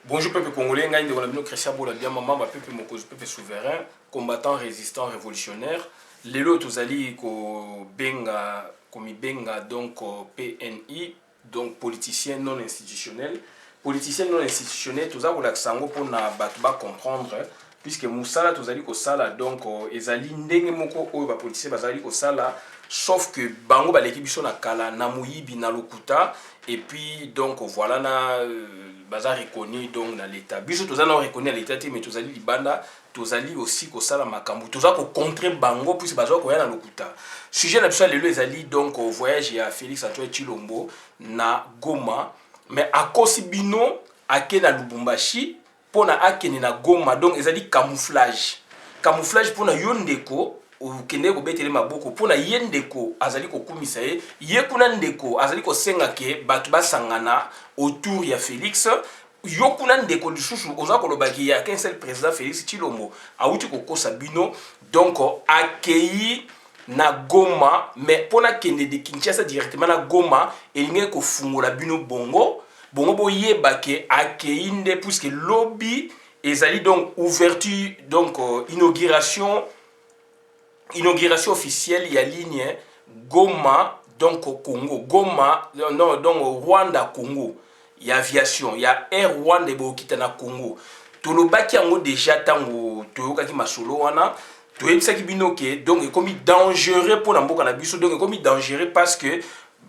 Bonjour peuple congolais, ngai ndeko na bino Christian Bolabia mama peuple mokozi peuple souverain, combattant résistant révolutionnaire. Lelo tozali ko benga komi benga donc PNI, donc politicien non institutionnel. Politicien non institutionnel toza ko laksango pona bato ba comprendre puisque musala tozali ko sala donc ezali ndenge moko oyo ba politicien bazali ko sala sauf que bango baleki biso na kala na muyibi na lokuta et puis donc voilà na baza reconnu donc dans l'état biso toza na reconnu à l'état mais tozali libanda tozali aussi ko sala makambu toza ko contrer bango puisque baza ko ya na lokuta sujet na biso lelo ezali donc au voyage ya Félix Antoine Tshilombo na Goma mais akosi bino ake na Lubumbashi pona akene na Goma donc ezali camouflage pona yondeko okende ko betele maboko pona yendeko azali ko kumisa ye kuna ndeko azali ko senga ke batu basangana autour ya Félix yo kuna ndeko lisusu oza ko lobaki ya qu'un seul président Félix Tshilombo auti ko kosa bino donc akei na Goma mais pona kende de Kinshasa directement na Goma elinge ko fungola bino bongo boyeba ke akei nde puisque lobby ezali donc ouverture donc inauguration officielle il y a ligne Goma donc au Congo Goma non donc Rwanda Congo il y a aviation il y a Air Rwanda bokita na Congo tolobaki yango déjà tango toyokaki masolo wana toyebisaki bino ke donc ekomi dangereux pour na mboka na biso donc ekomi dangereux parce que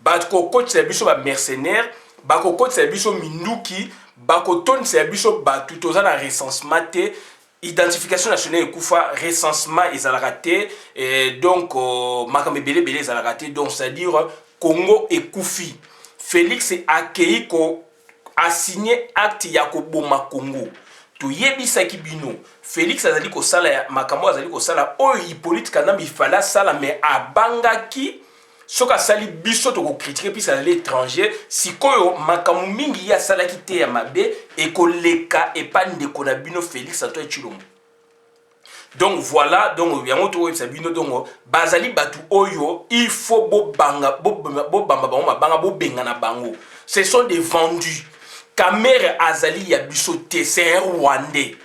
bakokotisa biso ba mercenaires bakokotisa biso minduki bakotonisa biso batu toza na recensement te identification nationale ekufa recensement ezalaka te donc makambe belé ezalaka te donc c'est à dire Congo ekufi Félix akei ko a signé acte ya ko boma Congo toyebisaki bino Félix azali ko sala makambo azali ko sala oyo Hippolyte Kanambi fala sala mais abangaki soka sali biso to ko critiquer puis à l'étranger sikoyo makambo mingi ya sala ki te ya mabe et ko leka et pas ndeko na bino Félix Antoine Tshilombo. Donc voilà donc yango to websa bino donc bazali batu oyo il faut bo banga bo benga na bango. Ce sont des vendus. Kamere azali ya biso te c'est un Rwandais.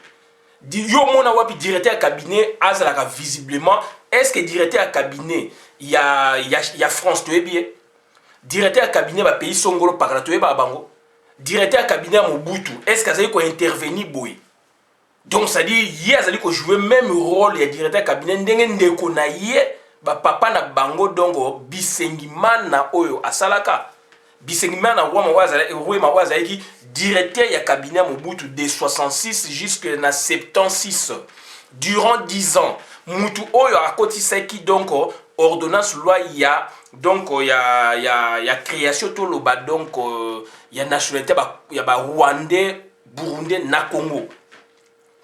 Yo mona wapi directeur cabinet azalaka visiblement est-ce que directeur à cabinet il y a France tu es bien directeur à cabinet ba pays songolo pakala tu es ba bango directeur à cabinet à Mobutu est-ce que azali ko intervenir boy donc ça dit hier azali ko jouer même rôle ya directeur à cabinet ndenge ndeko na ye ba papa na bango donc Bisengimana na oyo asalaka Bisengimana na Rwema wazali directeur ya cabinet à Mobutu de 66 jusqu'à 76 durant 10 ans mutu oyo akotisaki donc ordonnance loi ya donc ya création to loba donc ya nationalité ya ba Rwandais Burundais na Congo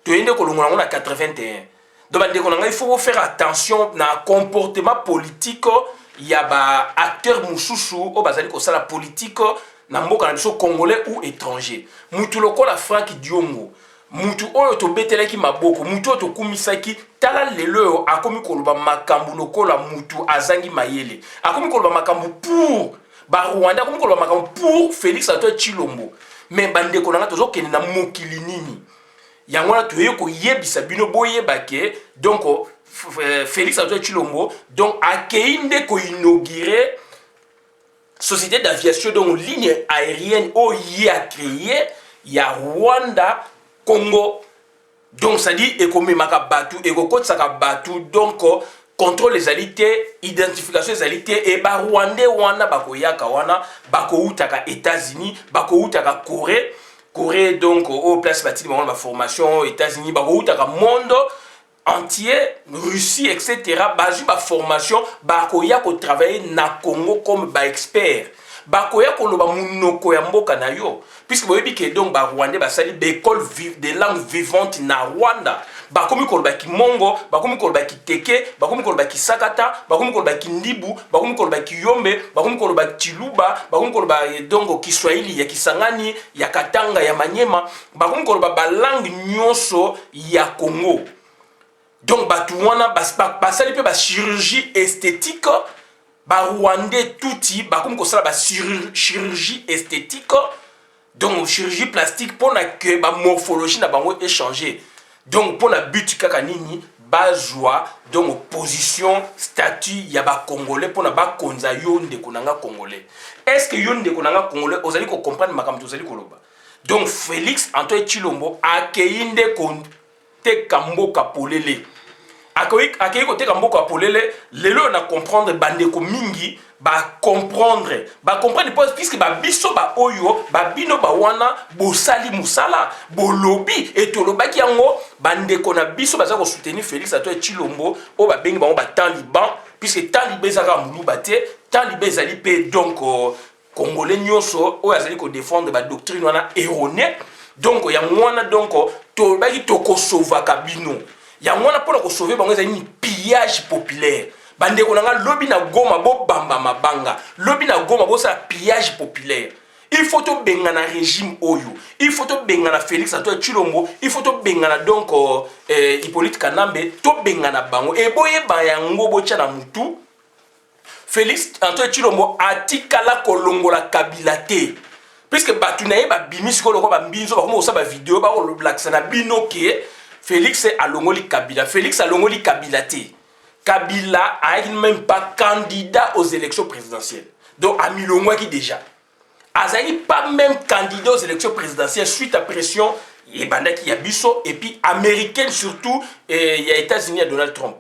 to yende ko longola na 81 donc ndeko nanga il faut faire attention na comportement politique ya ba acteur mususu o bazali ko sala politique na mboka na biso congolais ou étranger mutu lokola Frank Diongo mutu oyo to betelaki maboko mutu to kumisaki tala lelo akomi koloba makambu lokola mutu azangi mayele akomi koloba makambu pour ba Rwanda akomi koloba makambu pour Félix Antoine Tshilombo mais bande ko nanga tozo kene na mokili nini yango na toye ko yebisa bino boyeba ke donc Félix Antoine Tshilombo donc akeinde ko inaugurer société d'aviation donc ligne aérienne o y a créé ya Rwanda Congo donc ça dit ekomemaka batu ekokotsaka batu donc contrôle les alités identification les alités et ba Rwandais wana bakoyaka wana bakoutaka États-Unis bakoutaka Corée donc au place bâti ba formation États-Unis bakoutaka monde entier Russie etc bazu ba formation bakoya ko travailler na Congo comme ba expert bakoya ko loba munoko ya mboka na yo puisque boyebi ke donc ba Rwandais basali d'école de langue vivante na Rwanda bakomi ko loba ki mongo bakomi ko loba ki teke bakomi ko loba ki sakata bakomi ko loba ki ndibu bakomi ko loba ki yombe bakomi ko loba chiluba bakomi ko loba donc Kiswahili ya Kisangani ya Katanga ya Manyema bakomi ko loba ba langue nyonso ya Congo donc batu wana basali pe ba chirurgie esthétique ba Rwandais touti bakomi ko sala ba chirurgie esthétique donc chirurgie plastique pour que ba morphologie na bango échanger donc pour la but kaka nini bazwa donc position statut ya ba congolais pour na ba konza yo ndeko nanga congolais est-ce que yo ndeko nanga congolais ozali ko comprendre makambo ozali koloba donc Félix Antoine Tshilombo akeinde konte kamboka polele akei kote kamboka polele lelo na comprendre bandeko mingi ba comprendre puisque ba biso ba oyo ba bino ba wana bosali musala bolobi etolobaki yango bandeko na biso baza ko soutenir Félix Antoine Tshilombo o ba bengi bango ba taliban puisque taliban ezaka muluba te taliban ezali pe donc congolais nyonso oyo azali ko défendre ba doctrine wana erronée donc ya mwana donc tolobaki tokosovaka bino ya mwana pour ko sauver bango ezali ni pillage populaire bandeko nanga lobi na Goma bo bamba mabanga lobi na Goma bo sa pillage populaire il faut to bengana régime oyo il faut to bengana Félix Antoine Tshilombo il faut to bengana donc Hippolyte Kanambe to bengana bango e boye ba yango bo tcha na mutu Félix Antoine Tshilombo atikala kolongola Kabila te puisque batu na ye ba bimisi ko loko ba mbinzo ba ko ba vidéo ba ko blaksa na binoke Félix alongoli Kabila Félix alongoli Kabila te Kabila a même pas candidat aux élections présidentielles. Donc, à Milongwa qui déjà. Azali pas même candidat aux élections présidentielles suite à pression, et banda qui y a biso, et puis américaine surtout, il y a États-Unis à Donald Trump.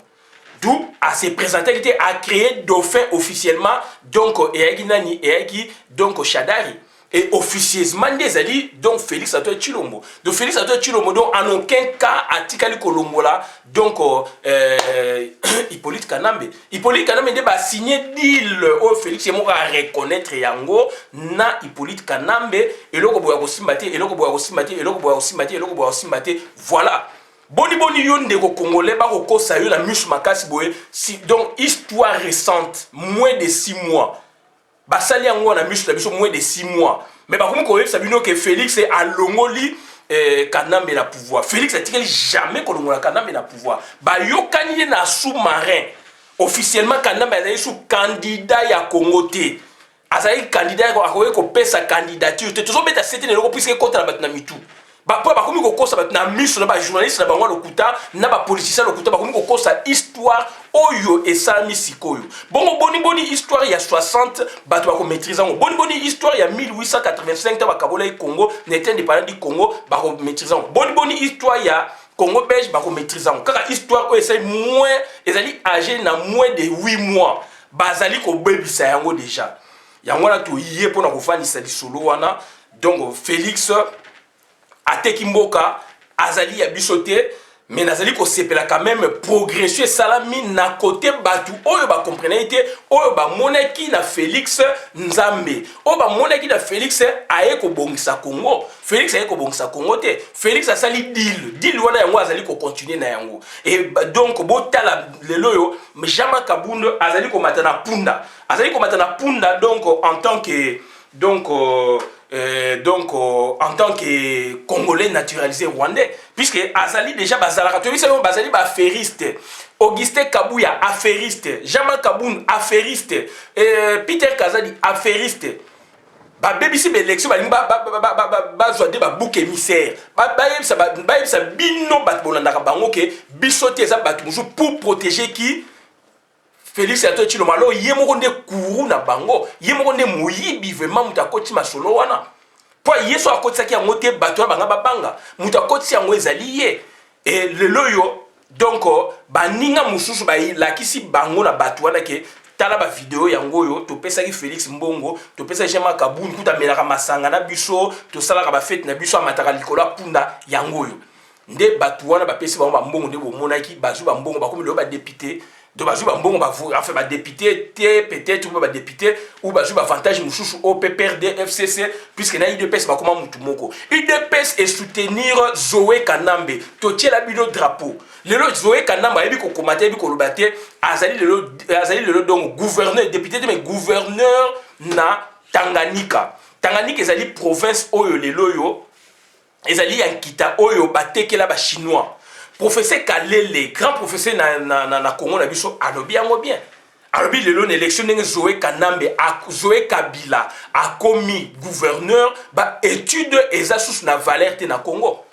D'où, à ses présenteurs, il était à créer dauphin officiellement, donc, donc, Shadari. Et officieusement des alliés, donc Félix Antoine Tshilombo. Donc Félix Antoine Tshilombo, donc en aucun cas, Atikali Kolongola, donc Hippolyte Kanambe. Hippolyte Kanambe a signé deal au Félix et moi à reconnaître Yango, na Hippolyte Kanambe, et l'autre bois aussi maté, et l'autre bois aussi maté, et l'autre bois aussi maté, et l'autre bois aussi maté. Voilà. Boni boni yon de Congolais, Baroko Sayo, la Mus Makasi Boé, donc histoire récente, moins de 6 mois. Basali yango na miso na biso moins de 6 mois mais par contre ko sabino que Félix est à longoli Kanambe na pouvoir Félix a tikeli jamais ko longola Kanambe na pouvoir ba yokani na sous-marin officiellement Kanambe est sous candidat ya Congo te azali candidat ko pesa candidature te tozo beta c'était le puisque contre la na mitu ba po ba komi ko kosa na miso na ba journaliste na bango lokuta na ba politicien lokuta ba komi ko kosa histoire oyo esami sikoyo bongo boni histoire ya 60 bato ba ko maîtriser ngo boni histoire ya 1885 ta ba kabola Congo n'était indépendant du Congo ba ko maîtriser ngo boni histoire ya Congo belge ba ko maîtriser ngo kaka histoire oyo esali moins ezali âgé na moins de 8 mois bazali ko bebisa yango déjà yango na to yé pona ko fanisa lisolo wana donc Félix Ateki Mboka azali ya bisote mais nazali ko sepela quand même progression salami na côté batu oyo ba comprendre été oyo ba monaki na Félix Nzambe oyo ba monaki na Félix aye ko bongisa Congo Félix aye ko bongisa Congo te Félix asali deal wana yango azali ko continuer na yango et donc botala lelo yo Jama Kabund azali ko matana punda donc en tant que en tant que Congolais naturalisé rwandais, puisque Azali déjà bazalaka, tu vois, Bazali affairiste, Augustin Kabuya affairiste, Jamal Kaboun affairiste, Peter Kazadi affairiste. Ba BBC l'élection ba zoade ba bouc émissaire. Ba sa bino bat bolanda bango ke bisoté za bat pour protéger qui Félix Antoine Tshilombo alo yemoko nde kuru na bango yemoko nde moyibi vraiment mutakoti masolo wana po yeso akotisaki yango te bato banga babanga mutakoti yango ezali ye et lelo yo donc baninga mususu lakisi bango na bato wana ke tala ba vidéo yango yo to pesaki Félix Mbongo to pesaki Jama Kabund kuta melaka masanga na biso to salaka ba fête na biso amataka likola punda yango yo nde bato wana ba pesi bango ba mbongo nde bomonaki bazu ba mbongo bakomi lo ba député de bazu ba mbongo ba enfin ba député peut-être ou ba député ou bazu ba avantage mususu au PPRD FCC puisque na IDPS ba koma mutu moko IDPS et soutenir Zoé Kanambe to tiela bino drapeau lelo Zoé Kanambe yebi ko komate yebi ko lobate azali lelo donc gouverneur député mais gouverneur na Tanganyika ezali province oyo lelo yo ezali yankita oyo batekela ba chinois professeur Kalele grand professeur na Congo na biso alobi yango bien alors l'élection de Zoé Kanambe Zoé Kabila a commis gouverneur ba étude eza sous na valeur te na Congo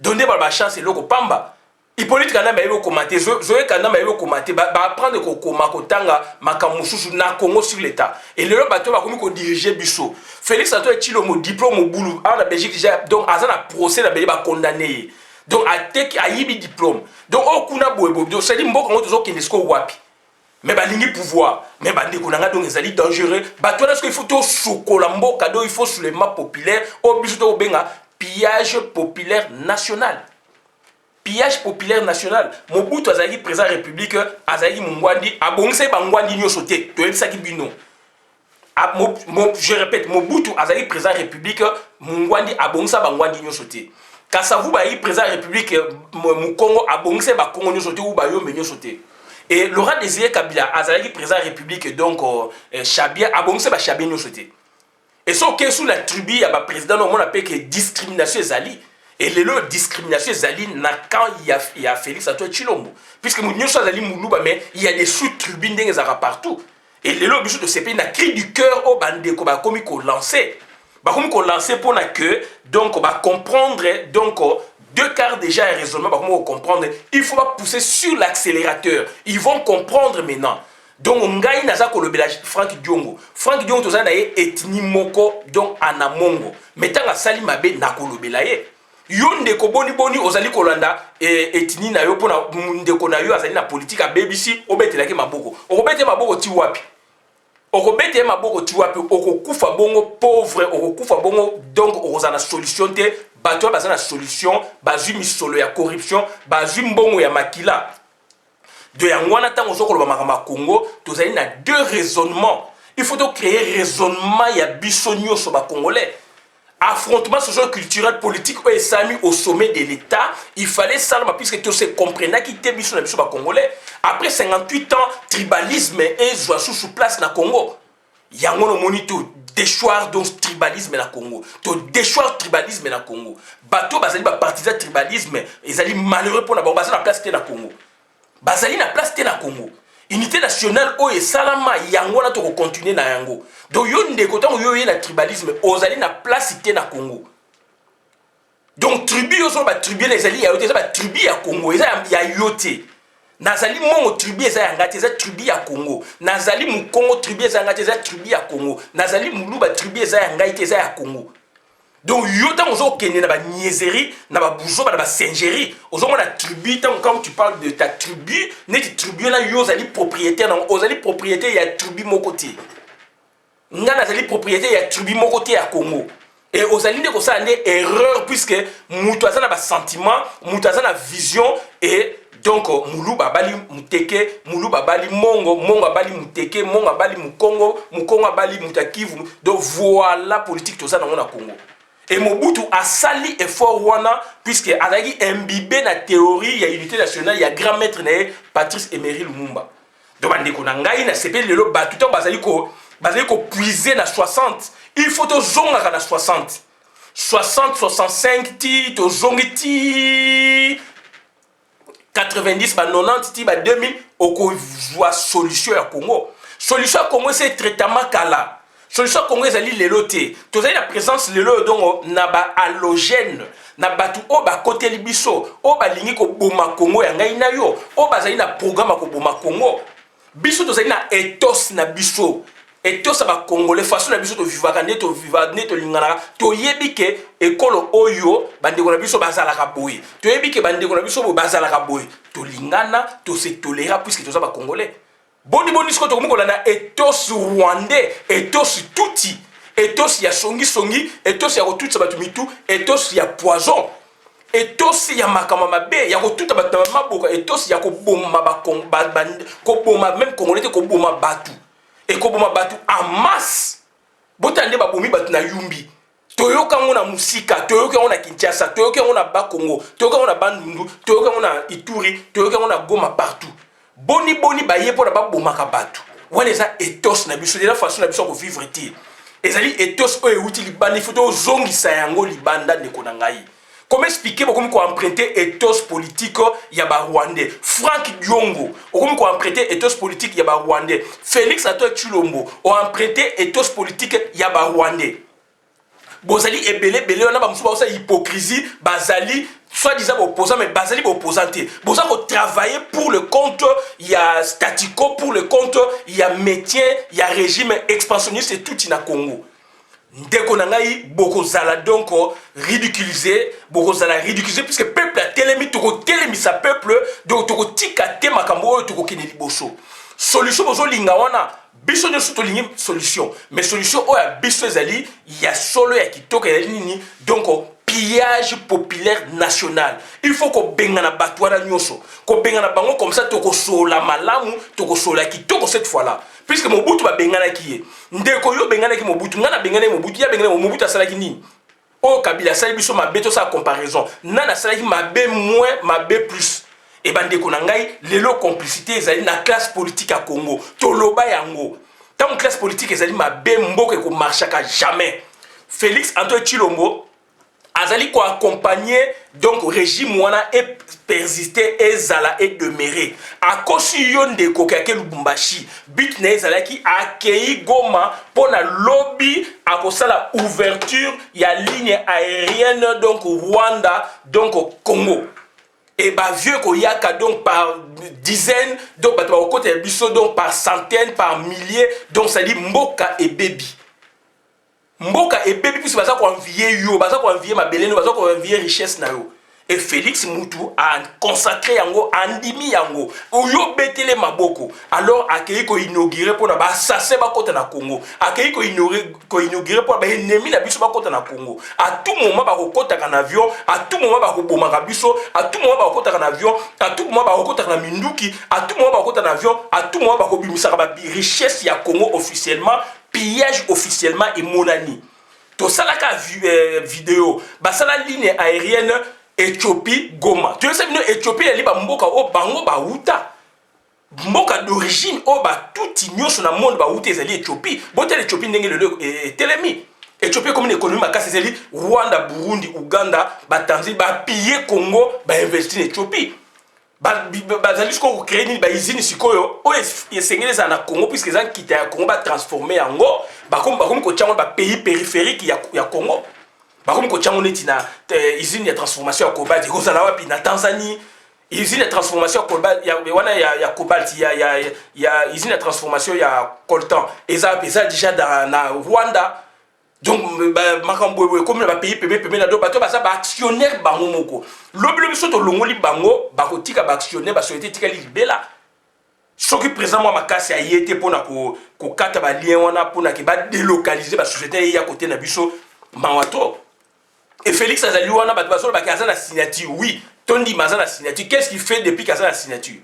donner ba chance loko pamba Hippolyte Kanambe ayo commenter Zoé Kanambe ayo commenter ba apprendre ko koma kotanga makamususu na Congo sur l'état et le bateau ba komi ko diriger biso Félix Antoine Tshilombo diplôme au boulot en Belgique déjà donc azana procès na Belgique ba condamné donc a yibi diplôme donc okuna boyebo donc c'est dit mboka ngoto zo kinesko wapi mais balingi pouvoir mais bandeko nanga donc ezali dangereux bato na ce qu'il faut to sokola mboka donc il faut soulèvement populaire au biso to benga pillage populaire national pillage populaire national Mobutu azali président république azali mungwandi abongise bangwandi nyoso te to ebisaki bino je répète Mobutu azali président république mungwandi abongisa bangwandi nyoso te Kasavu ba yi président république mu Congo abongise ba Congo nyoso te ou ba yombe nyoso te et Laurent Désiré Kabila azali président république donc Chabia abongise ba Chabia nyoso te et so ke sous la tribu ya ba président no mona pe que discrimination ezali et lelo discrimination ezali na quand il y a Félix Antoine Tshilombo puisque mu nyoso azali muluba mais il y a des sous-tribus ndenge za partout et lelo biso de CP na cri du cœur au bandeko ba komi ko lancer bah comme qu'on lance pour que donc on va comprendre donc deux quarts déjà un raisonnement bah comment on comprendre il faut pas pousser sur l'accélérateur ils vont comprendre maintenant donc on gagne naza ko le belage Frank Diongo to za na ye ethnie moko donc anamongo mettant la sali mabe na ko le belaye yonde ko boni ozali kolanda ethnie na yo pona ndeko na yo azali na politique a BBC obetelaki maboko okobete maboko ti wapi okobete maboko ti wapi okokufa bongo pauvre okokufa bongo donc okozana solution te bato bazana solution bazwi misolo ya corruption bazwi mbongo ya makila de yangwana tango zokoloba makamba Congo tozali na deux raisonnements il faut donc créer raisonnement ya biso nyonso ba congolais affrontement socio-culturel politique et sami au sommet de l'État, il fallait ça puisque tout se comprenait qui était biso na biso ba congolais. Après 58 ans, tribalisme et joie sous place na Congo. Yango no monito déchoir donc tribalisme na Congo. To déchoir tribalisme na Congo. Bato bazali ba partisan tribalisme, ezali malheureux pour na ba bazali na place te na Congo. Bazali na place te na Congo. Unité nationale o salama yango na to continuer na yango. Donc yo ndeko tango yo na tribalisme ozali na place te na Congo. Donc tribu yo so ba tribu les ali ya yote ba tribu ya Congo eza ya yote. Nazali mongo tribu eza ya ngati eza tribu ya Congo. Nazali mu Congo tribu eza ngati eza tribu ya Congo. Nazali muluba tribu eza ya ngati eza ya Congo. Donc yo tango zo kende na ba niaiserie na ba bouzo na ba singerie ozo mona tribu tango quand tu parles de ta tribu net tribu na yo zali propriétaire na ozali propriétaire ya tribu mokoti nga nazali propriétaire ya tribu mokoti ya Congo et ozali ndeko ça ndé erreur puisque mutu azana ba sentiment mutu azana vision et donc muluba bali muteke muluba bali mongo bali muteke mongo bali mukongo bali mutakivu donc voilà politique to ça na Congo. Et Mobutu a sali effort wana puisque azaki imbibé na théorie ya unité nationale ya grand maître né Patrice Emery Lumumba. Donc bandeko na ngai na sepeli lelo batu to bazali ko puiser na 60. Il faut to zonga na 60. 60 65 ti to zongi ti 90 ba 90 ti ba 2000 oko voit solution ya Congo. Solution ya Congo c'est traitement kala. Solution Congo ezali lelo te. Tozali la présence lelo donc na ba halogène na batu o ba côté libiso o ba lingi ko boma Congo ya ngai na yo o bazali na programme ko boma Congo. Biso tozali na ethos na biso. Ethos ba congolais façon na biso to vivaka ne to lingana to yebike ekolo oyo bandeko na biso bazala ka boye. To yebike bandeko na biso bo bazala ka boye. To lingana to se tolérer puisque toza ba congolais. Boni sko to komikola na ethos rwandais, ethos tuti, ethos ya songi, ethos ya kotuta batu mitu, ethos ya poison, ethos ya makama mabe, ya kotuta batu maboka, ethos ya koboma koboma même congolais koboma batu. Et koboma batu en masse. Botande ba bomi batu na yumbi. Toyoka ngona musika, toyoka ngona Kinshasa, toyoka ngona Bakongo, toyoka ngona Bandundu, toyoka ngona Ituri, toyoka ngona Goma partout. Boni baye pour ba bomaka batu wana eza ethos na biso de la façon na biso ko vivre ti ezali ethos o euti libanda il faut to zongisa yango libanda ndeko na ngai Comment expliquer comment qu'on emprunter ethos politique yaba rwandais? Franck Diongo, comment qu'on emprunter ethos politique yaba rwandais? Félix Antoine Tshilombo, ont emprunté ethos politique yaba rwandais. Bozali ebele belé on a ba musuba hypocrisie, bazali soi-disant opposant mais bazali opposanté. Bozali ko travailler pour le compte il y a statico, pour le compte il y a métier, il y a régime expansionniste et tout na Congo. Ndeko nangai boko zala donc ridiculiser, boko zala ridiculiser puisque peuple a télémi toko télémi sa peuple donc toko tika te makambo toko kene liboso. Solution bozo linga wana biso nyoso to lingi solution mais solution oya biso ezali ya solo ya kitoko ya nini donc pillage populaire national. Il faut qu'on bengana batouana nyoso, qu'on bengana bango comme ça toko sola malamu, toko sola kitoko cette fois-là. Puisque Mobutu va bengana qui est. Ndeko yo bengana ki Mobutu, ngana bengana Mobutu, ya bengana Mobutu asala ki ni. Oh Kabila sala biso mabe to sa comparaison. Nana sala ki mabe moins, mabe plus. Et ben ndeko nangai lelo complicité ezali na classe politique à Congo. Toloba yango. Tant classe politique ezali mabe mboke ko marchaka jamais. Félix Antoine Tshilombo azali ko accompagner donc régime wana et persister et zala et demeurer à kosi yonde ko kake Lubumbashi but na ezala ki accueilli Goma pour na lobby à kosala ouverture ya ligne aérienne donc Rwanda donc Congo et ba vieux ko yaka donc par dizaines donc ba to côté biso donc par centaines par milliers donc ça dit mboka et baby mboka et bébé puisque baza ko envier yo baza ko envier mabeleno baza ko envier richesse na yo et Félix Mutu a consacré yango andimi yango oyo betele maboko alors akei ko inaugurer pour na ba sase ba kota na Congo akei ko inaugurer pour ba ennemi na biso ba kota na Congo à tout moment ba ko kota na avion à tout moment ba ko boma biso à tout moment ba ko kota na avion à tout moment ba ko kota na minduki à tout moment ba ko kota na avion à tout moment ba ko bimisa ba richesse ya Congo officiellement pillage officiellement et monani. Tout ça là vidéo, bah ça la ligne aérienne Éthiopie Goma. Tu sais bien Éthiopie elle est ba mboka o bango ba uta. Mboka d'origine o ba tout igno sur le monde ba uta ezali Éthiopie. Botel Éthiopie ndenge le telemi. Éthiopie comme une économie makasi ezali Rwanda, Burundi, Uganda, ba Tanzanie ba piller Congo, ba investir en Éthiopie. Bazali ko créer ni ba usine sikoyo o esengeli za na Congo puisque za kita ya Congo ba transformer yango ba comme ko tchango ba pays périphérique ya Congo ba comme ko tchango neti na usine ya transformation ya cobalt ko za na wapi na Tanzanie usine ya transformation ya cobalt ya wana ya cobalt ya usine ya transformation ya coltan eza déjà dans na Rwanda. Donc, comme le pays PB na do bato ba actionnaire bango moko. Lobi so to longoli bango ba ko tika ba actionnaire ba société tika libela. Soki présent moi makasi ayete pona ko kata ba lien wana pona ke ba délocaliser ba société ya côté na biso mawato. Et Félix azali wana bato ba so ba kaza na signature. Oui, tondi maza na signature. Qu'est-ce qu'il fait depuis kaza na signature?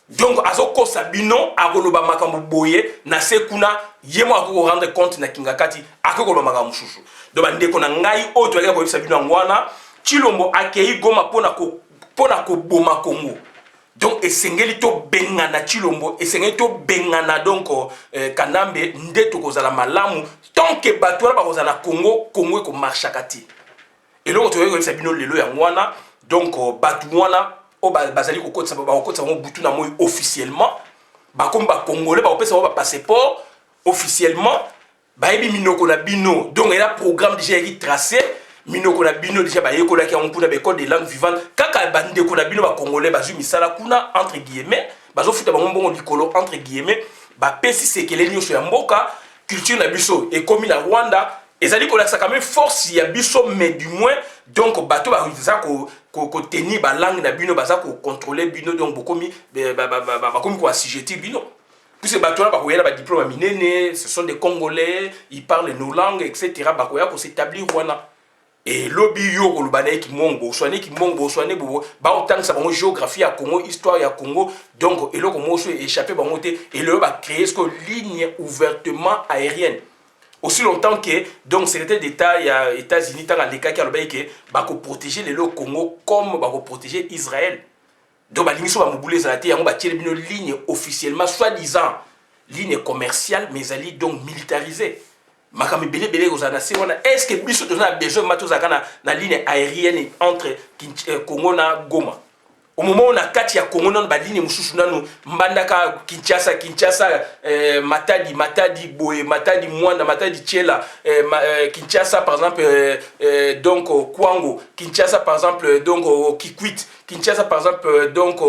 Donc azoko sabino akoloba makambo boye na sekuna yemo akoko rendre compte na kingakati akoko makambo mususu donc bandeko na ngai o to yaka ko sabino ngwana Tshilombo akei Goma pona ko boma Congo donc esengeli to bengana Tshilombo esengeli to bengana donc Kanambe ndeto kozala malamu tant que bato ba kozala Congo ko marchakati et loko to yaka ko sabino lelo ya ngwana donc batu wana o bazali kokotsa ba kokotsa mo butu na moy officiellement ba comme ba congolais ba opesa ba passeport officiellement ba yebi minoko na bino donc il y a programme déjà qui tracé minoko na bino déjà ba yekola ki on puna be code de langue vivante kaka bande ko na bino ba congolais ba zu misala kuna entre guillemets ba zo futa ba mbongo likolo entre guillemets ba pesi sekele nyoso ya mboka culture na biso et comme na Rwanda ezali ko la ça quand même force ya biso mais du moins donc bato ba ça ko tenir ba langue na bino baza ko contrôler bino donc bokomi komi ko assujetti bino puisque bato na ba ko yela ba diplôme minene ce sont des Congolais ils parlent nos langues etc. ba ko ya ko s'établir wana et lobby yo ko lubana ki mongo soane bo ba autant ça ba géographie ya Congo histoire ya Congo donc eloko mo so échapper ba monter et le ba créer ce que ligne ouvertement aérienne. Aussi longtemps que donc secrétaire d'État ya États-Unis tant les cas qui a le que ba ko protéger le Congo comme ba ko protéger Israël. Donc ba lingi so ba mobule za te yango ba tirer bino ligne officiellement soi-disant ligne commerciale mais ali donc militarisée. makami belé kozana se wana est-ce que biso tozana besoin matozaka na ligne aérienne entre Congo na Goma au moment où on a kati ya Congo na ba ligne mususu nanu mbandaka Kinshasa Matadi Boye Matadi Mwanda Matadi Tchela Kinshasa par exemple donc Kwango Kinshasa par exemple donc Kikwit Kinshasa par exemple donc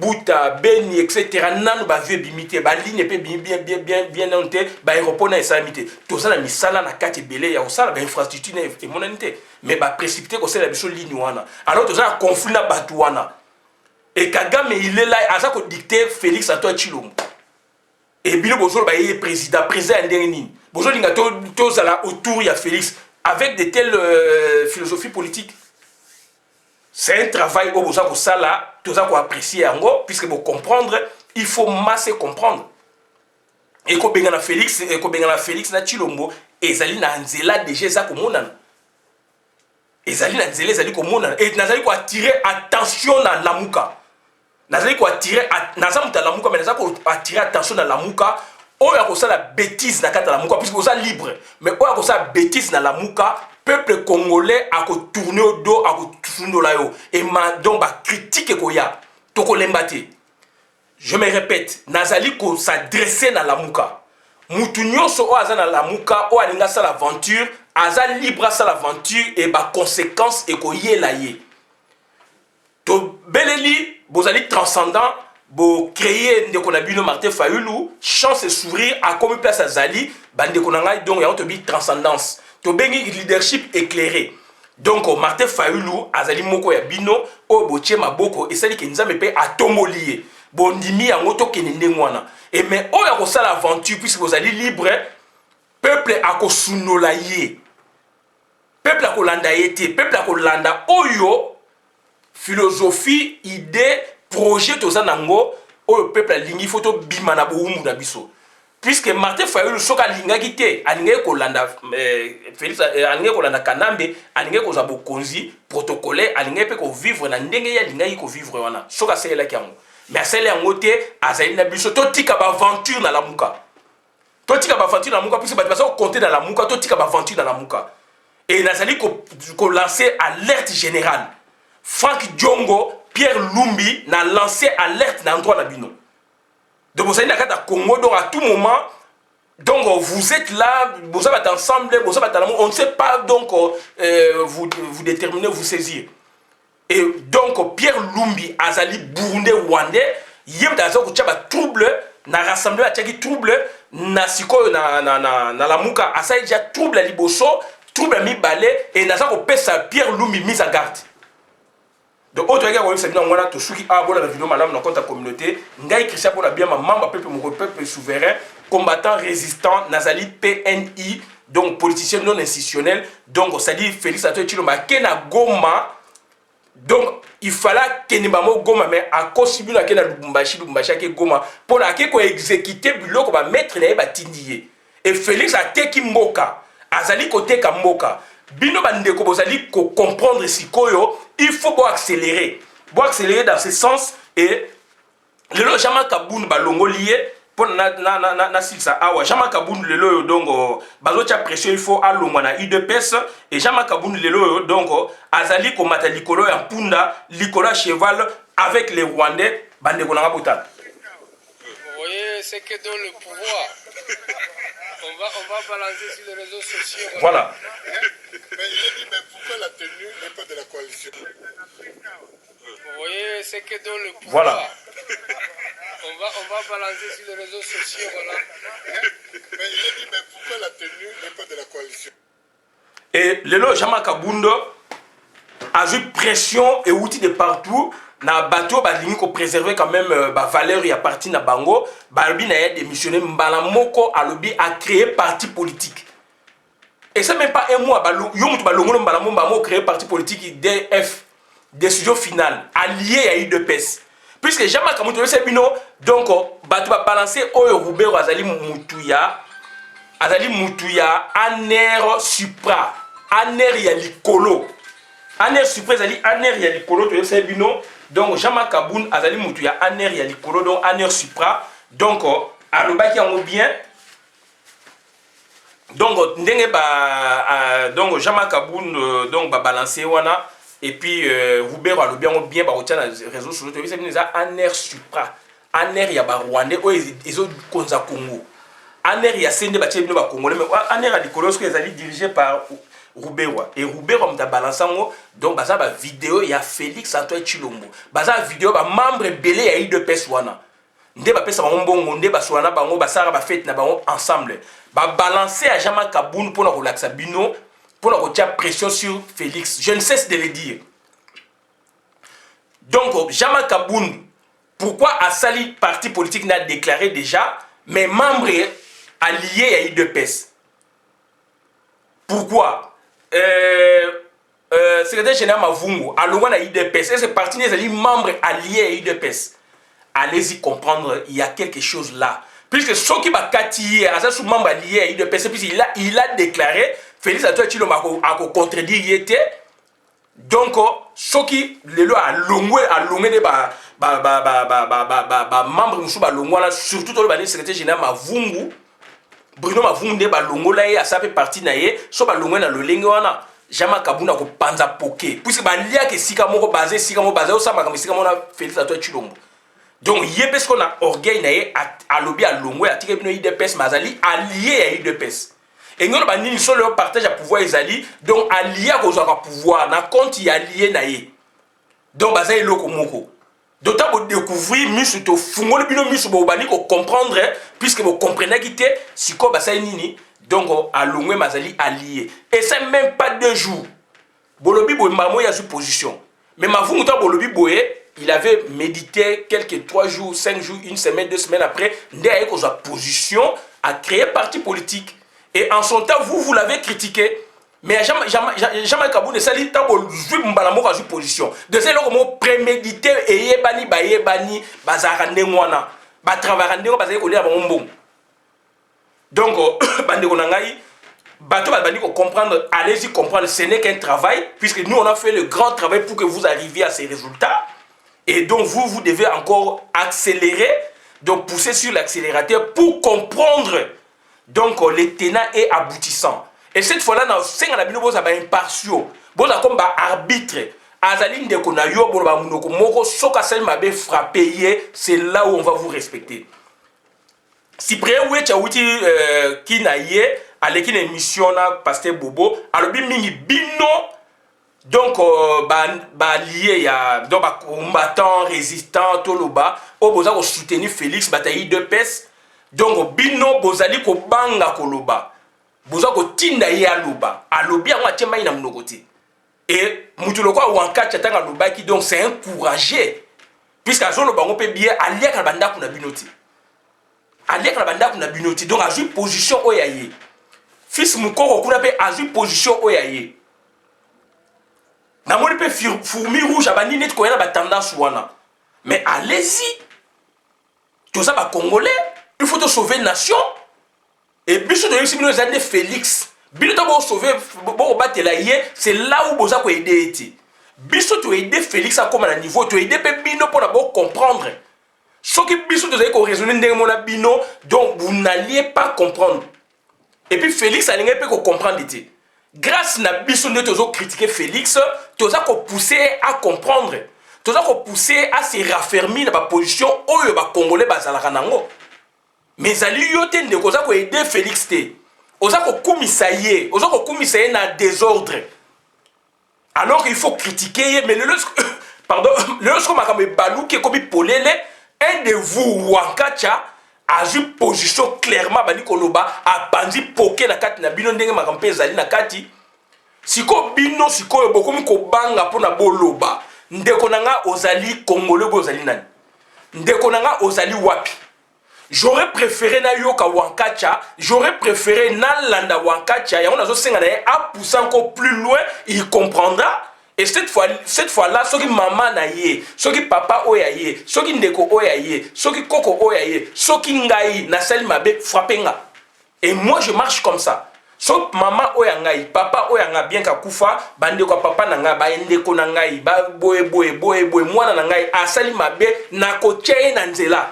Buta Beni etc. nanu ba vie bimité ba ligne pe bien noté ba aéroport na esamité tout ça na misala na kati belé ya osala ba infrastructure na monanité mais ba précipiter ko c'est la biso ligne wana alors tout ça conflit na batu wana et Kagame il est là à ça ko dicter Félix Antoine Tshilombo et bino bozolo ba yé président ndengeni bozolo linga to zala autour ya Félix avec de telles philosophies politiques. C'est un travail où vous avez apprécier puisque vous comprendre, il faut masser comprendre. Et quand vous avez Félix na Tshilombo, et Zali na Nzela déjà ça comme on a. Et Zali na Nzela Zali comme on a. Et Nazali ko attirer attention na Lamuka. Nazali ko attirer Nazamuta Lamuka, mais Nazali ko attirer attention na Lamuka. Oh ya ko ça la bêtise na kata Lamuka puisque vous êtes libre. Mais oh ya ko ça bêtise na Lamuka. Peuple congolais a tourné au dos, a tourné au layo. Et donc, critique koya. Toko lembate. Je me répète, Nazali ko s'adresser na Lamuka. Moutounyo so aza na Lamuka, o alinga sa l'aventure, aza libre sa l'aventure et ba conséquence et ko yé la yé. To beleli, bozali transcendant, bo créer ndeko na bino Martin Fayulu, chance et sourire a comme place à Zali, bande konanga donc ya to bi transcendance. To bengi leadership éclairé. Donc Martin Fayulu azali moko ya bino o botie maboko esali ke nzambe pe atomolié. Bondimi yango to kenende ngwana. Et mais o ya ko sala aventure puisque vous allez libre, peuple akosunola ye. Peuple akolanda yete, peuple akolanda oyo philosophie, idée, projet to zanango o peuple lingi photo bimana boumu na biso. Puisque Martin Fayulu soka linga kite alinge kolanda Félix alinge kolanda Kanambe alinge ko zabo konzi protocole alinge pe ko vivre na ndenge ya linga ko vivre wana soka sela kyango mais sela yango te azali na biso to tika ba aventure na Lamuka puisque ba baso compter dans Lamuka to tika ba aventure na Lamuka et nazali ko lancer alerte générale Frank Diongo Pierre Lumbi na lancer alerte na endroit na bino. Donc vous allez dans Congo, donc à tout moment, donc vous êtes là, vous êtes ensemble, vous êtes on ne sait pas donc vous déterminer, vous saisir. Et donc Pierre Lumbi, Azali Burundais Rwandais, yem dazo ko tchaba trouble, na rassemblement tchaki trouble, na siko na Lamuka, asa déjà trouble liboso, trouble mi balé et naza ko pesa Pierre Lumbi mise en garde. Donc autre gars c'est bien on a tout souki a la vidéo madame dans compte communauté ngai Christian pour bien ma membre peuple souverain combattant résistant Nazali PNI donc politicien non institutionnel donc ça dit Félix Antoine Tshilombo kena Goma donc il fallait que bamo Goma mais à cause de la kena Lubumbashi ke Goma pour la ko exécuter biloko ba mettre na ba tindiye et Félix a teki mboka azali côté ka mboka bino bandeko bozali ko comprendre sikoyo il faut accélérer dans ce sens et lelo jama kabun balongo lié pour na silsa awa jama kabun lelo donc bazotia pression il faut alongwa na UDPS et jama kabun lelo donc azali ko mata likolo ya punda likolo cheval avec les Rwandais bandeko na botana. Vous voyez c'est que dans le pouvoir on va balancer sur les réseaux sociaux. Voilà. Mais il a dit, mais pourquoi la tenue n'est pas de la coalition? Vous voyez, c'est que dans le pouvoir, voilà. On va balancer sur les réseaux sociaux. Voilà. Mais il a dit, mais pourquoi la tenue n'est pas de la coalition? Et le lo Jama Kabundo a eu pression et outils de partout. Na bateau balingi ko préserver quand même valeur ya parti na bango balbi na ya démissionner mbala moko alobi a créé parti politique et c'est même pas un mois yo mutu balongolo mbala mo créer parti politique DF décision finale allié à UDPS puisque Jama Kamuto c'est bino donc bateau ba balancer oyo Roubert azali mutuya aner supra aner ya likolo aner supra azali aner ya likolo to c'est bino. Donc Jama Kaboun azali mutu ya aner ya likolo donc aner supra donc alobaki yango bien donc ndenge donc Jean-Marc Aboun donc balancer wana et puis Roubert alobi yango bien bakotia na réseaux sociaux toyebi sabino eza aner supra aner ya barwandais oyo ezokonza Congo aner ya sende batie bino bacongolais mais aner ya likolo soki ezali dirigé par Rouberwa et Rouberwa muta balance yango donc baza ba vidéo ya Félix Antoine Tshilombo baza vidéo ba membre belé ya UDPS wana nde bapesa bango mbongo nde basolana bango basara ba fête na bango ensemble ba balancer à Jean-Marc Aboun pour la relaxa bino pour la retenir pression sur Félix. Je ne cesse de le dire. Donc, Jean-Marc Aboun, pourquoi Assali, parti politique, n'a déclaré déjà, mais membres alliés à UDPS? Pourquoi secrétaire général Mavungu, à l'ouest à UDPS, et ce parti n'est membre allié à UDPS. Allez-y comprendre, il y a quelque chose là. Puisque ceux qui va catiller, à ce membre allié à UDPS, il a déclaré, Félix Antoine Tshilombo a contredit, il était. Donc, ceux qui a longé des membres, surtout le secrétaire général Mavungu, Bruno Mavungu ba longo la ya sa pe parti na ye so ba longo na lolenge wana Jean-Marc Aboun ko panza poké puisque ba lia ke sika moko basé o sa makambo sika mona Félix Antoine Tshilombo. Donc yé parce qu'on a orgueil na ye a lobby à longo ya tika bino UDPS mazali allié à UDPS. Et nous ba nini so le partage à pouvoir ezali donc allié ko zo ka pouvoir na compte ya allié na ye. Donc bazali loko moko. D'autant que découvrir misu to fungoli bino misu bo bani ko comprendre puisque vous comprenez qui était si ko basay nini donc à longwe mazali allié et c'est même pas 2 jours bolobi bo mamo ya position mais Mavungu ta bolobi boye il avait médité quelques 3 jours 5 jours 1 semaine 2 semaines après ndé ko sa position à créer parti politique et en son temps vous l'avez critiqué. Mais Jean-Marc Aboun ne sali tabo jouer mbalamo ka position. De c'est le mot prémédité et yebani ba yebani bazarande mwana. Ba travailler ngo bazali ko lia ba mbom. Donc bande ko nangai bato ba bandi ko comprendre, allez-y comprendre, ce n'est qu'un travail puisque nous on a fait le grand travail pour que vous arriviez à ces résultats et donc vous devez encore accélérer, donc pousser sur l'accélérateur pour comprendre donc les tenants et aboutissants. Et cette fois-là, nous sommes impartiaux. Nous sommes comme arbitre. Azaline de Konayo, Moko, Sokasel Mabe frappé, c'est là où on va vous respecter. Si près où tu as outil qui n'a yé, à l'équipe émission na pasteur Bobo, alors bimi bino, donc lié ya donc combattant, résistant, toloba, au boza ko soutenir Félix bataille de pes, donc bino bozali ko banga koloba. Boza ko tinda ye aloba alobi yango atie mai na monoko te et mutu lokwa wanka chatanga loba ki donc c'est encouragé puisque azolo bango pe bien aliaka na banda kuna binoti aliaka na banda kuna binoti donc a joué position oyaye fils mukoko kuna pe a joué position oyaye na moni pe fourmi rouge abandi net ko yana ba tendance wana mais allez-y tout ça ba congolais il faut te sauver nation. Et biso de l'expérience de Félix, biso to sauver bo battre la yé, c'est là où boza ko aider eti. Biso to aider Félix à comme à niveau, to aider pe bino pour d'abord comprendre. Ce que biso to ko raisonner ndenge mona bino, donc vous n'alliez pas comprendre. Et puis Félix allait pas comprendre eti. Grâce na biso de tozo critiquer Félix, toza ko pousser à comprendre. Toza ko pousser à se raffermir dans la position oyo ba congolais bazalaka nango. Mais ali yote nde koza ko aider Félix te. Oza ko kumisa ye, oza ko kumisa ye na désordre. Alors qu'il faut critiquer mais pardon, lorsque makambe baluke kobi polele, un de vous wankacha a eu position clairement bali koloba a bandi poké na kati na bino ndenge makambe ezali na kati. Siko bino siko bokomi ko banga pona boloba. Ndeko nanga ozali congolais ozali nani? Ndeko nanga ozali wapi? J'aurais préféré na yoka wankacha, j'aurais préféré na landa wankacha, ya on a zo senga na a pousser encore plus loin, il comprendra. Et cette fois-là, ce qui maman na ye, ce qui papa oyaye, ce qui ndeko oyaye, ce qui koko oyaye, ce qui ngai na sel mabe frappenga. Et moi je marche comme ça. So maman oyangai, papa oyanga bien ka kufa, bande ko papa nanga ba ndeko na ngai, ba boye mwana na ngai asali mabe na ko tcheye na nzela.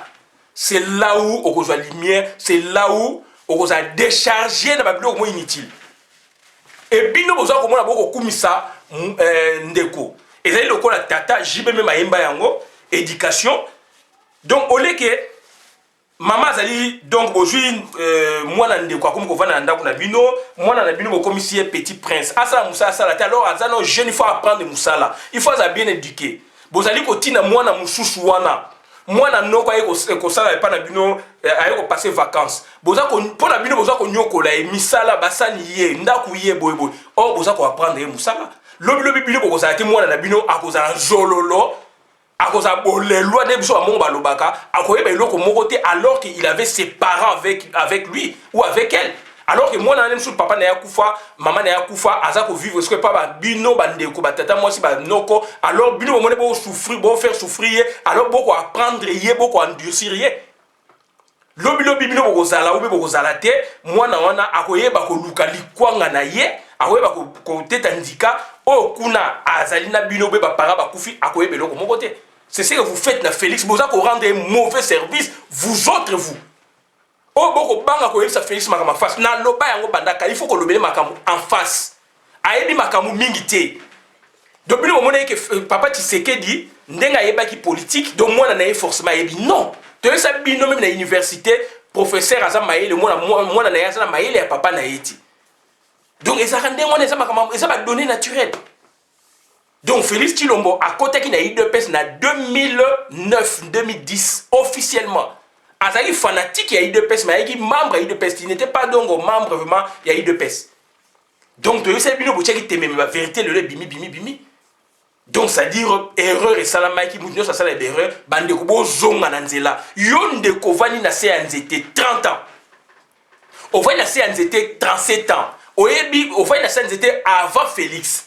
C'est là où on reçoit la lumière, c'est là où on a déchargé na babilo mo inutile et bino boza ko mona boko kumisa ndeko ezali lokola tata jibe me mayemba yango éducation donc au lieu que maman azali donc aujourd'hui mwana ndeko akomi kovanda na ndako na bino mwana na bino bokomisi petit prince asala musala asala te alors azana jeune il faut apprendre musala il faut être bien éduqué bozali kotina mwana mususu wana mwana noko aye kosala epa na bino aye kopase vacances boza mpo na bino boza konyokola ye misala basani ye ndaku ye boyeboye or boza koapprendre ye musala lobilobi bino bokozala te mwana na bino akozala nzololo akozala bolelwa nde biso bamongo balobaka akoyeba eloko moko te alors qu'il avait ses parents avec lui ou avec elle alors que mwana na mosusu papa na ye akufa mama na ye akufa aza kovivre ce que pa babino bandeko batata mwasi banoko alors bino bomone bosouffrir bofaire souffrir ye alors bokoapprendre ye bokoendurcir ye lobilobi bino bokozala ube bokozala te mwana wana akoyeba koluka likwanga na ye akoyeba koteta ndika oyo kuna azali na bino be bapara bakufi akoyeba eloko moko te c'est ce que vous faites na Félix boza ko rendre un mauvais service vous autres vous oh boko banga ko yebisa Félix makama face na loba yango bandaka il faut ko lobele makamu en face ayebi makamu mingi te donc bino mona que papa Tshisekedi ndenga yebaki politique donc mwana na ye forcément yebi non to ça bino même na université professeur aza mayele mwana na ye aza na mayele ya papa na yeti donc ça rende mwana ça makama ça va donner naturel. Donc Félix Tshilombo a côté qui na UDPS na 2009-2010 officiellement. Azali fanatique ya UDPS mais il membre ya UDPS, il n'était pas donc membre vraiment ya UDPS. Donc tu sais bino botia qui teme la vérité le bimi. Donc ça dire erreur et salama qui mutino ça sala erreur bande ko bozonga na nzela. Yonde ko vani na CNZT 30 ans. On va na CNZT 37 ans. Oyebi on va na CNZT avant Félix.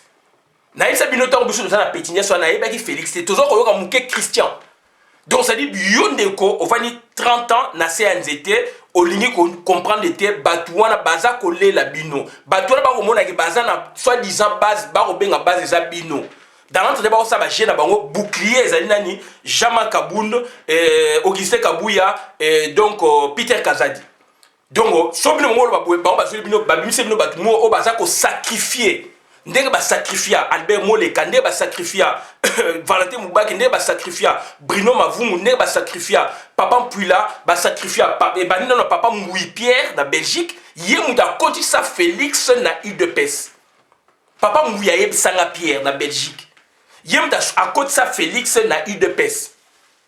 Na isa bino tango biso na pétinia so na yeba ki Félix c'est toujours koyoka muke Christian. Donc ça dit yondeko ovani 30 ans na CNZT olingi comprendre te batuana baza kolé la bino. Batuana ba komona ki baza na soi-disant base ba kobenga base za bino. Dans l'entre ba ça ba jeune bango bouclier ezali nani Jama Kabund Augustin Kabuya donc Peter Kazadi. Donc so bino ngolo ba boye ba so bino ba bimise bino batu mo o baza ko sacrifier ndenge ba sacrifia Albert Moleka ndenge ba sacrifia Valentin Mubaki ndenge ba sacrifia Bruno Mavungu ndenge ba sacrifia Papa Mpuila ba sacrifia banino na Papa Mouy Pierre na Belgique ye muta koti sa Félix na UDPS Papa Mouy ayeb sanga Pierre na Belgique ye muta akoti sa Félix na UDPS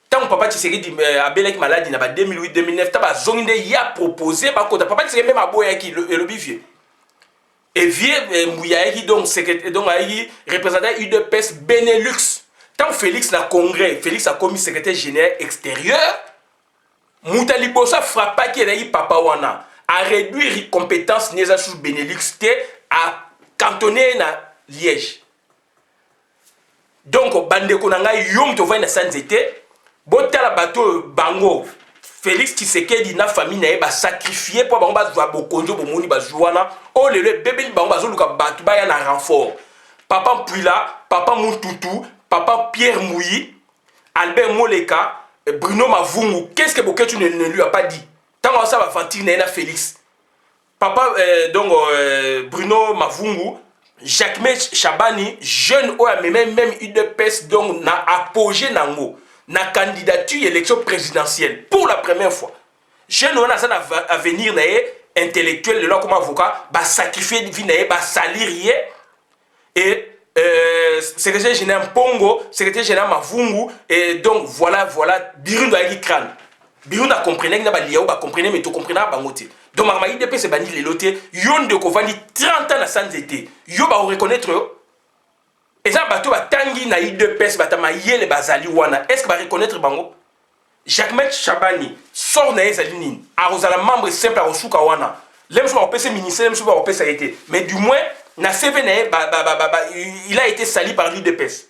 tant Papa Tshisekedi abelaki maladi na ba 2008-2009 ta ba zongi nde ya proposé ba kota Papa Tshisekedi même aboya ki le bivier. Et vieux Mouyaïki donc secrétaire donc aïki représentant UDPS Benelux. Tant Félix na congrès, Félix a commis secrétaire général extérieur. Moutali Bossa frappa qui est papa wana a réduire compétence neza sous Benelux te a cantonné na Liège. Donc bande konanga yom to na sanzete botala bateau bango Félix Tshisekedi na famille na ba sacrifier pour bango bazwa bokonzo bomoni bazwana o le bébé bango bazoluka batu ba ya na renfort Papa Mpuila Papa Mututu Papa Pierre Mouyi Albert Moleka Bruno Mavungu qu'est-ce que Boketu ne lui a pas dit tant ça va fantir na Félix Papa donc Bruno Mavungu Jacques Chabani jeune o même UDPS donc na apogée nango na candidature élection présidentielle pour la première fois. Jeune on a ça à venir intellectuel de là comme avocat ba sacrifier vie na ba salir et secrétaire général Pongo, secrétaire général Mavungu et donc voilà Birundo a crâne. Birundo a compris na ba liao ba comprenez mais to comprendre ba ngote. Donc ma IDP c'est bani les loté yon de kovani 30 ans na sans été. Yo ba reconnaître et ça bateau ba tangi na UDPS batama yele bazali wana est-ce que ba reconnaître bango Jacques Chabani sort na ezalini arozala membre simple a rosuka wana lem so ba PC ministère lem so ba PC été mais du moins na CV na il a été sali par l'UDPS.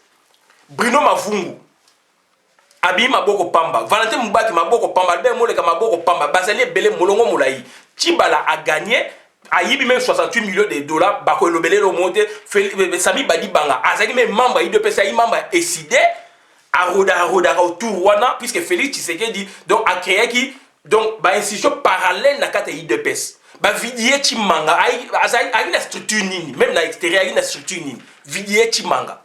Bruno Mavungu abi maboko pamba Valentin Mubaki maboko pamba Albert Moleka maboko pamba bazali belé molongo molai Tshibala a gagné Aïbi même 68 millions de dollars, Bako Lobele le monté, Sami Badi Banga, Azaki même membre, il de PSA, membre décidé, à roda autour Wana, puisque Félix Tshisekedi donc a créé qui donc ba institution parallèle na kata IDPS ba vidie chimanga ai na structure nini même na extérieur ai na structure nini vidie chimanga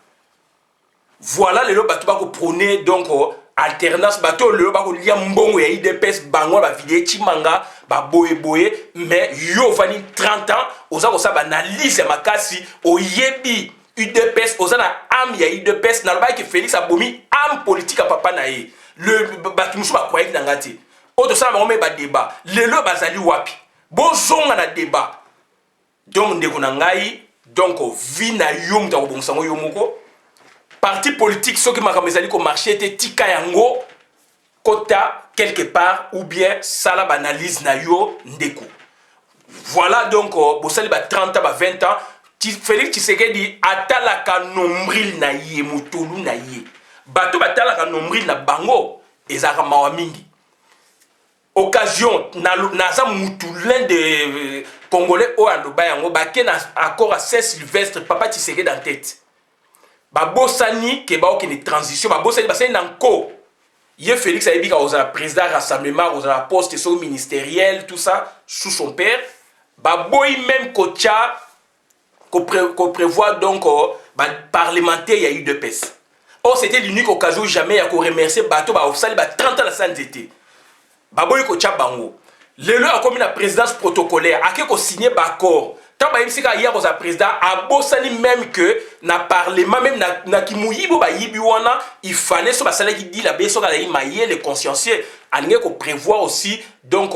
voilà le bato ba ko prôner donc alternance bato le ba ko lia mbongo ya IDPS bango ba vidie chimanga ba boye mais yo vani 30 ans oza ko sa ba analyse makasi oyebi UDPS ozana âme ya UDPS na loba que Félix abomi âme politique à papa na ye le bato musu ba croyait na ngati o to sa ba ngomé ba débat lelo bazali wapi bozonga na débat donc ndeko na ngai donc vi na yo muta ko bonsango yo moko parti politique soki makambo ezali ko marché te tika yango kota quelque part ou bien sala ba analyse na yo ndeko voilà donc bosali ba 30 ans ba 20 ans Félix Tshisekedi atalaka nombril na ye mutulu na ye bato batalaka nombril na bango ezaka mawa mingi occasion naza mutulin de congolais o aloba yango bake na accord à Saint-Sylvestre papa Tshisekedi en tête babosani ke baokende transition babosani basani na nko ye Félix ayebika ozala président rassemblement ozala poste so ministériel tout ça sous son père baboyi même kocha qu'on prévoit donc parlementaire il y a eu de pèse. Or c'était l'unique occasion où jamais il y a qu'on remercier bateau ba ofsali ba 30 ans la sans été. Baboy ko chabango. Le a comme la présidence protocolaire a que ko signer accord. Tant ba imsika hier aux président a bossani même que na parlement même na kimuyibo ba yibi wana il fallait so ba sala qui dit la beso ka la mailler les consciencieux alinge ko prévoir aussi donc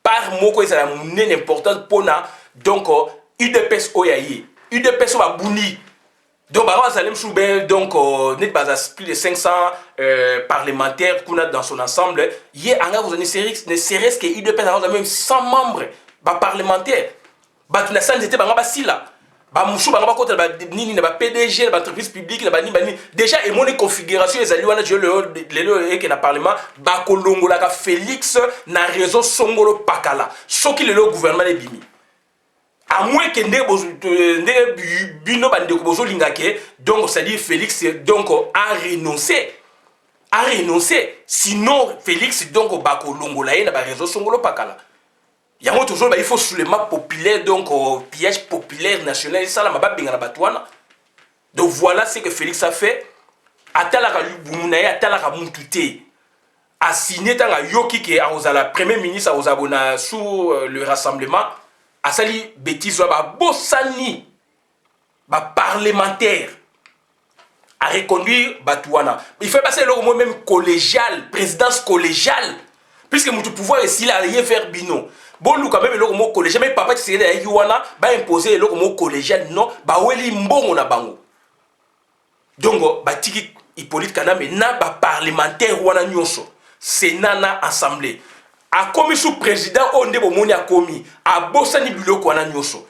par mot ko ça une importante pona donc UDPS oyayi UDPS va bouni. Donc, donc plus de 500 parlementaires qu'on a dans son ensemble. Hier, ne serait-ce que UDPS a même 100 membres parlementaires. Tu n'as pas été là. PDG, l'entreprise publique, déjà, et mon configuration, les alliés, le Parlement, Félix n'a raison Songolo Pakala. Ce qui est le gouvernement est bimi. À moins que Bino Bandeko Lingake, donc ça dit Félix donc a renoncé. Sinon, Félix donc Bako Longolaye n'a pas raison Songolo Pakala. Il y a toujours il faut soulèvement populaire donc piège populaire national ça la maba bengana batwana. Donc voilà ce que Félix a fait. Atalaka Lubumunaye atalaka Muntute. A signé tanga yoki ke a premier ministre a osabona sous le rassemblement. Asali bêtise ba bossani ba parlementaire à reconduire Batouana. Il fait passer le mot même collégial, présidence collégiale, puisque mon pouvoir est s'il a rien faire bino. Bon, nous quand même le mot collégial, mais papa tu sais Yuana va imposer le mot collégial non, ba weli mbongo na bango. Donc ba tiki Hippolyte Kaname na ba parlementaire wana nyonso, Sénat na assemblée. A commis sous président onde bomoni a commis a bossani biloko wana nyoso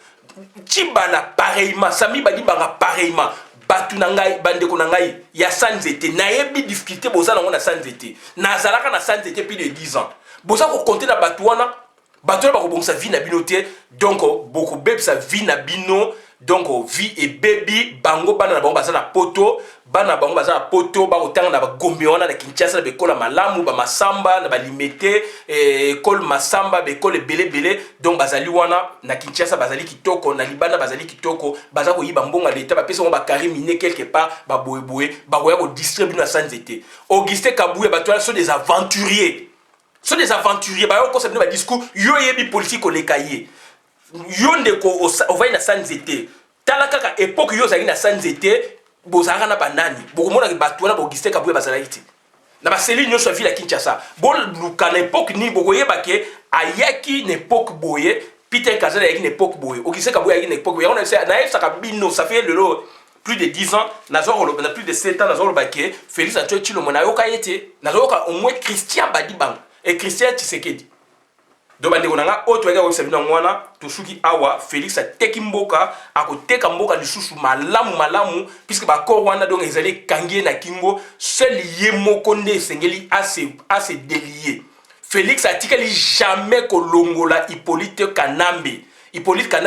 tibana pareillement sami badi banga pareillement batu na ngai bandeko na ngai ya sanzete na yebi difficulté bozana ngona sanzete na zalaka na sanzete plus de 10 ans boza ko compter na batu wana batu ba ko bongisa vie na binoté donc beaucoup beb sa vie na bino donc vie et baby bango bana na bango bazana poto bana bango bazana poto ba otanga na ba gombe wana na Kinshasa na bekola malamu ba masamba na ba limité école masamba bekola belé donc bazali wana na Kinshasa bazali kitoko na libana bazali kitoko bazako yiba mbonga l'état ba pesa ba kariminer quelque part ba boyeboye ba koya ko distribuer na sanzete Augustin Kabouya batwa sont des aventuriers ba ko sabina ba discours yo yebi politique le cahier yonde ko ovai na sanzete tala kaka époque yo zali na sanzete bozaka na banani bokomona ke bato na Augustin Kabouya bazalaiti na ba seli nyo so ville à Kinshasa bon luka na époque ni bokoyeba ke ayaki na époque boye Peter Kazala ayaki na époque boye Augustin Kabouya ayaki na époque boye on a na ça kabino ça fait plus de 10 ans na plus de 7 ans na zolo baké Félix Antoine Tshilombo na yoka yete na zoka au moins Christian Badibang et Christian Tshisekedi. Donc bandeko nanga oto ega websabina ngwana tosuki awa Félix a teki mboka akoteka mboka lisusu malamu puisque ba ko wana donc ezali kangie na kingo seul ye moko nde sengeli assez délié. Félix a tikali jamais kolongola Hippolyte Kanambe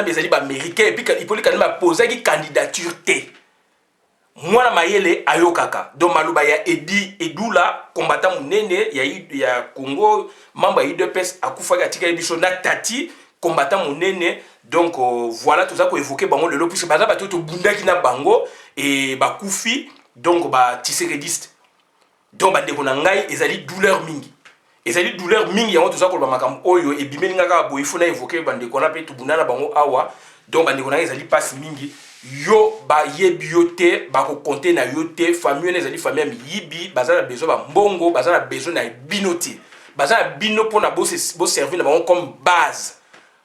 ezali ba américain et puis Hippolyte Kanambe a posé une candidature té. mwana mayele ayokaka donc maloba ya edula combattant munene ya Congo membre ya UDPS akufaki atika biso na tati combattant munene donc voilà tout ça ko évoquer bango lelo puisque baza bato to bundaki na bango et bakufi donc ba tiserediste donc bandeko na ngai ezali douleur mingi yango tout ça ko ba makambo oyo e bimeli ngaka boy funa évoquer bandeko na pe to bundana bango awa donc bandeko na ezali passe mingi yo ba yebi yo te ba ko compter na yo te famille na ezali famille yibi baza na besoin ba mbongo baza na besoin na binoti baza na bino pona bo servir na bango comme base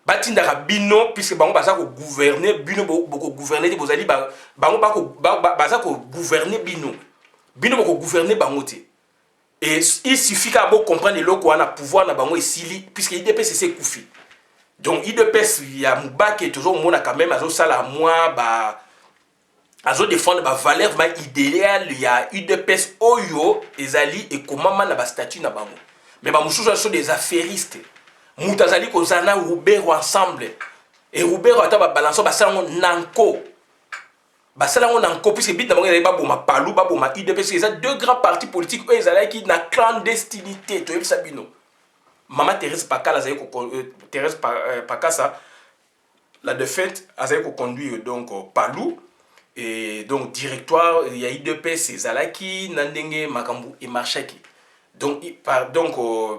batindaka bino puisque bango baza ko gouverner bino boko gouverner te bozali bango baza ko gouverner bino boko gouverner bango te et il suffit qu'à bon comprendre le quoi na pouvoir na bango esili puisque IDPS c'est koufi donc IDPS ya Mubaki est toujours mona quand même azo sala moi azo défendre ba valeur ma idéal ya UDPS oyo ezali et comment na ba statut na bango mais ba mususu sont des affairistes mutazali ko zana Roubero ensemble et Roubero ata ba balanço ba sala nanko basalango nanko puisque bit na bango ezali baboma palu baboma UDPS eza deux grands partis politiques oyo ezalaki na clandestinité toyebisa bino Maman Thérèse Pakala azali ko Thérèse Pakasa la défaite azali ko conduire donc palu et donc directoire ya UDPS ezalaki na ndenge makambo e marchaki donc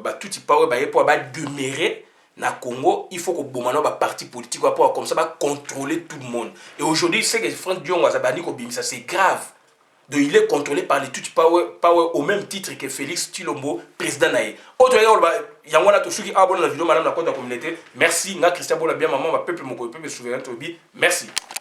ba tout power ba yepo ba demeurer na Congo il faut que bomano ba parti politique pour comme ça ba contrôler tout le monde et aujourd'hui c'est que Franck Diongo azabani ko bimisa c'est grave donc il est contrôlé par les tout power au même titre que Félix Tshilombo président naé autre yango na to suki abonne la vidéo madame la compte de la communauté merci nga Christian Bola bien maman ma peuple moko peuple souverain tobi merci.